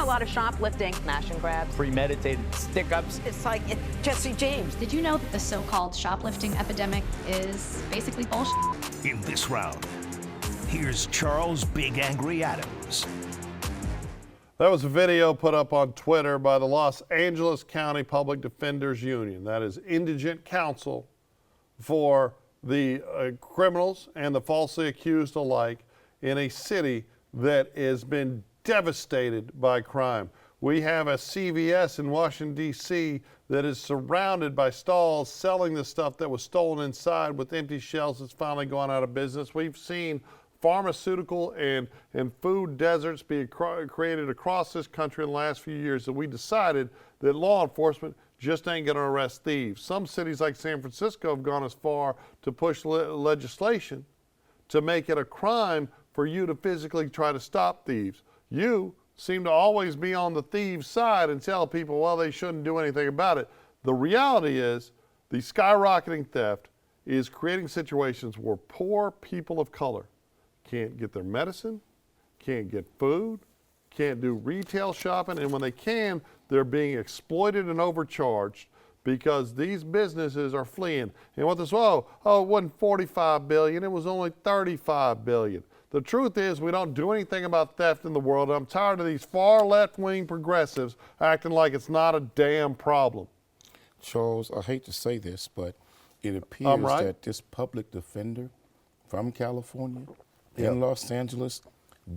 lot of shoplifting, smash and grabs, premeditated stick-ups. It's like Jesse James. Did you know that the so-called shoplifting epidemic is basically bullshit? In this round, here's Charles Big Angry Adams. That was a video put up on Twitter by the Los Angeles County Public Defenders Union. That is indigent counsel for the criminals and the falsely accused alike in a city that has been devastated by crime. We have a CVS in Washington, D.C. that is surrounded by stalls selling the stuff that was stolen inside with empty shelves that's finally gone out of business. We've seen pharmaceutical and food deserts being created across this country in the last few years, and we decided that law enforcement just ain't going to arrest thieves. Some cities like San Francisco have gone as far to push legislation to make it a crime for you to physically try to stop thieves. You seem to always be on the thieves' side and tell people, well, they shouldn't do anything about it. The reality is the skyrocketing theft is creating situations where poor people of color can't get their medicine, can't get food, can't do retail shopping, and when they can, they're being exploited and overcharged because these businesses are fleeing. And what this, it wasn't $45 billion, it was only $35 billion. The truth is we don't do anything about theft in the world. I'm tired of these far left-wing progressives acting like it's not a damn problem. Charles, I hate to say this, but it appears that this public defender from California in Los Angeles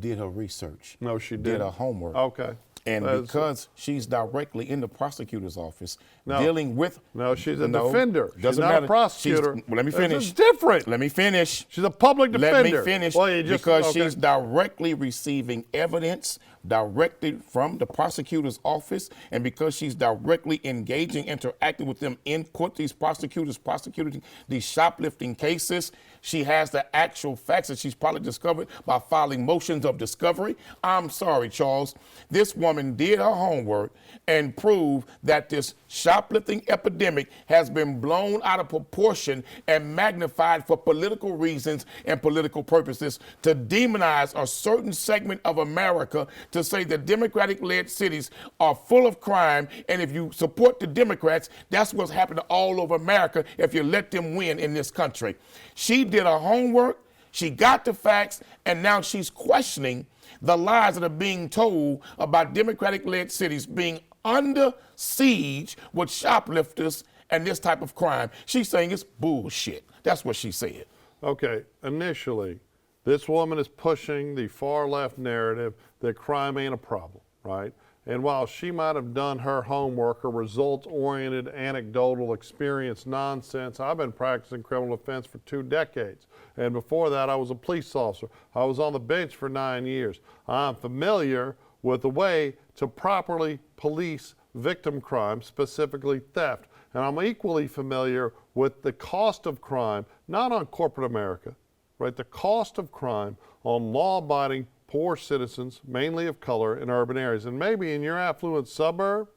did her research. No, she didn't. Did her homework. Okay. And because she's directly in the prosecutor's office dealing with... No, she's a defender. She's doesn't not matter. a prosecutor. Let me finish. It's different. Let me finish. She's a public defender. Let me finish. Well, because she's directly receiving evidence directed from the prosecutor's office, and because she's directly engaging, interacting with them in court, these prosecutors prosecuting these shoplifting cases, she has the actual facts that she's probably discovered by filing motions of discovery. I'm sorry, Charles. This woman did her homework and proved that this shoplifting epidemic has been blown out of proportion and magnified for political reasons and political purposes to demonize a certain segment of America, to say that Democratic-led cities are full of crime, and if you support the Democrats, that's what's happening all over America if you let them win in this country. She did her homework, she got the facts, and now she's questioning the lies that are being told about Democratic-led cities being under siege with shoplifters and this type of crime. She's saying it's bullshit. That's what she said. Okay, initially, this woman is pushing the far left narrative that crime ain't a problem, right? And while she might have done her homework or results-oriented, anecdotal experience nonsense, I've been practicing criminal defense for 2 decades. And before that, I was a police officer. I was on the bench for 9 years. I'm familiar with the way to properly police victim crime, specifically theft. And I'm equally familiar with the cost of crime, not on corporate America, right? The cost of crime on law-abiding poor citizens, mainly of color, in urban areas. And maybe in your affluent suburb,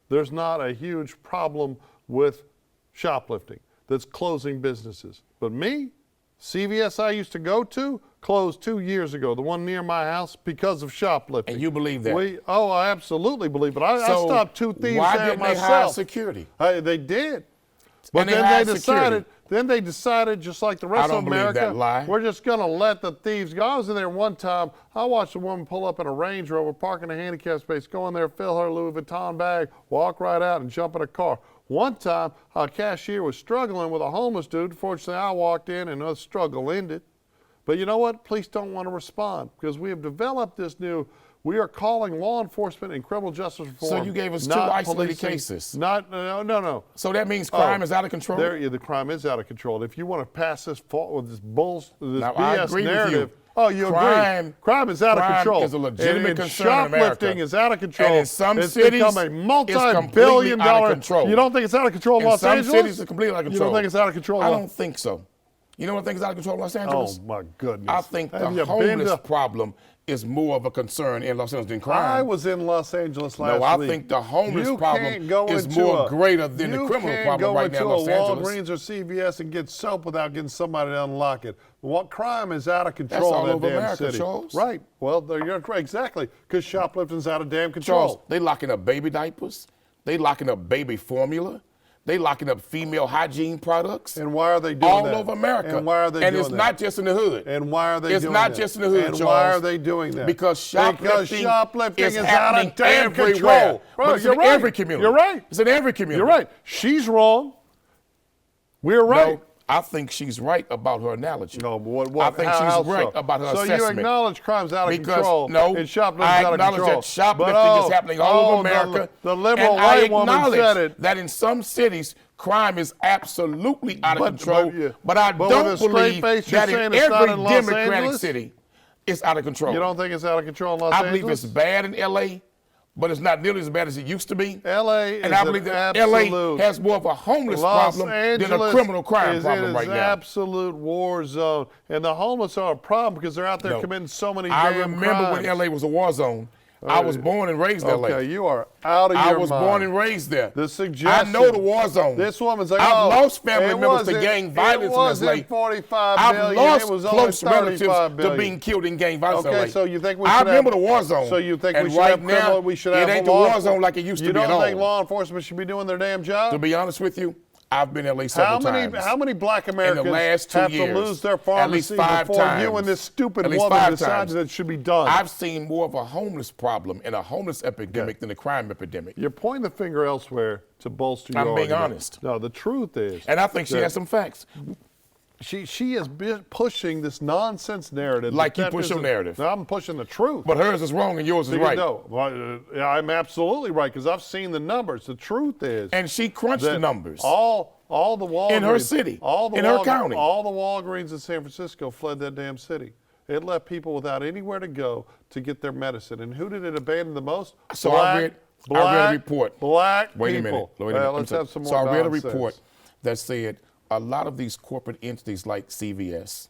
there's not a huge problem with shoplifting that's closing businesses. But me, CVS I used to go to, closed 2 years ago, the one near my house, because of shoplifting. And you believe that? I absolutely believe it. I stopped 2 thieves why there didn't myself. They hire security? They did. But and then they decided, just like the rest of America, that lie. we're just going to let the thieves go. I was in there one time. I watched a woman pull up in a Range Rover, park in a handicap space, go in there, fill her Louis Vuitton bag, walk right out and jump in a car. One time, a cashier was struggling with a homeless dude. Fortunately, I walked in and the struggle ended. But you know what? Police don't want to respond because we have developed this new, we are calling law enforcement and criminal justice reform. So you gave us 2 isolated cases. No. So that means crime is out of control? The crime is out of control. If you want to pass this with this now, BS narrative. You agree. Crime is out of control. Crime is a legitimate concern in America. Shoplifting is out of control. And in some it's cities, become a multi-billion-dollar. control. You don't think it's out of control in Los Angeles? In some cities, it's completely out of control. You don't think it's out of control? I don't think so. You know what I think is out of control in Los Angeles? Oh, my goodness. I think Have the you been homeless to- problem is more of a concern in Los Angeles than crime. I was in Los Angeles last week. No, I think the homeless You problem can't go is into more a- greater than the criminal problem right now in Los You can't go Angeles. into a Walgreens or CVS and get soap without getting somebody to unlock it. What crime is out of control That's all in that over damn America, city? Charles. Right. Well, you're correct. Exactly. Because shoplifting's out of damn control. Charles, they locking up baby diapers. They locking up baby formula. They locking up female hygiene products. And why are they doing all that? over America? And why are they and doing it's that? not just in the hood. And why are they it's doing not that? just in the hood, And Charles. why are they doing that? Because shoplifting is out happening of damn everywhere. control. Bro, But it's you're in right. every community. You're right. It's in every community. You're right. She's wrong. We're right. No, I think she's right about her analogy. No, but what? I think how she's right so? about her so assessment. you acknowledge crime's out of Because, control no, and shoplifting's I out of acknowledge control. that shoplifting But, is happening all over America. The liberal and I white woman acknowledge said it. that in some cities, crime is absolutely out of But- control. but, yeah. But I But with don't a straight believe face, you're that in saying it's not every in Los Democratic Angeles? city, it's out of control. You don't think it's out of control in Los I Angeles? believe it's bad in L.A., but it's not nearly as bad as it used to be. L.A. And is I believe an that absolute, L.A. has more of a homeless Los problem Angeles than a criminal crime is problem in right its now. absolute war zone. And the homeless are a problem because they're out there No. committing so many I damn remember crimes. when L.A. was a war zone. I was born and raised in L.A. Okay, you are out of I your was mind. born and raised there. The suggestion. I know the war zone. This woman's like, I've oh, lost family it members to wasn't- gang violence it in wasn't LA. 45 I've billion, lost it was close only relatives 35 to billion. being killed in gang violence in Okay, LA. so you think we I should remember have, the war zone. So you think and we should right have criminal, now, we should have it ain't the law- war zone like it used to You be at don't all. think law enforcement should be doing their damn job? To be honest with you, I've been in LA several times. How many black Americans in the last 2 have years, to lose their at least pharmacy 5 before times. you and this stupid At least woman 5 decides times. that it should be done? I've seen more of a homeless problem and a homeless epidemic than a crime epidemic. You're pointing the finger elsewhere to bolster your I'm being argument. honest. No, the truth is, And I think she that has some facts. She has been pushing this nonsense narrative. Like you that push your isn't- narrative. No, I'm pushing the truth. But hers is wrong and yours is Because right. No, well, I'm absolutely right because I've seen the numbers. The truth is, And she crunched the that numbers. all the Walgreens In her city, in her county. all the Walgreens in San Francisco fled that damn city. It left people without anywhere to go to get their medicine. And who did it abandon the most? So I read a report. Black Wait a people. minute. Wait a minute. Let's have some more So I read a nonsense. report that said a lot of these corporate entities like CVS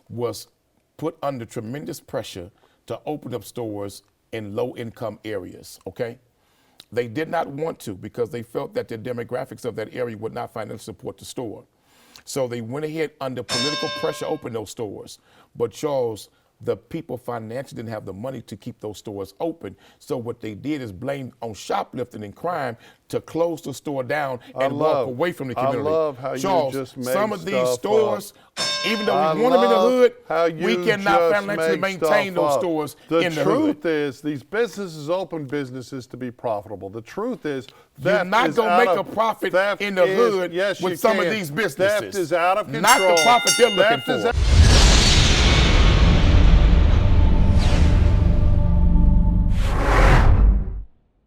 was put under tremendous pressure to open up stores in low-income areas, okay? They did not want to because they felt that the demographics of that area would not financially support the store. So they went ahead under political pressure to open those stores. But Charles, the people financially didn't have the money to keep those stores open. So what they did is blame on shoplifting and crime to close the store down and walk away from the community. I love how Charles, you just make some of these stuff stores, even though I we want them in the love hood, how you we cannot just financially make maintain stuff those up. stores The in the hood. truth is, these businesses open businesses to be profitable. The truth is, You're theft not is going to out make of- a profit theft in the is- hood yes, with you some can. of these businesses. Theft is out of control. Not the profit they're looking Theft is for. out-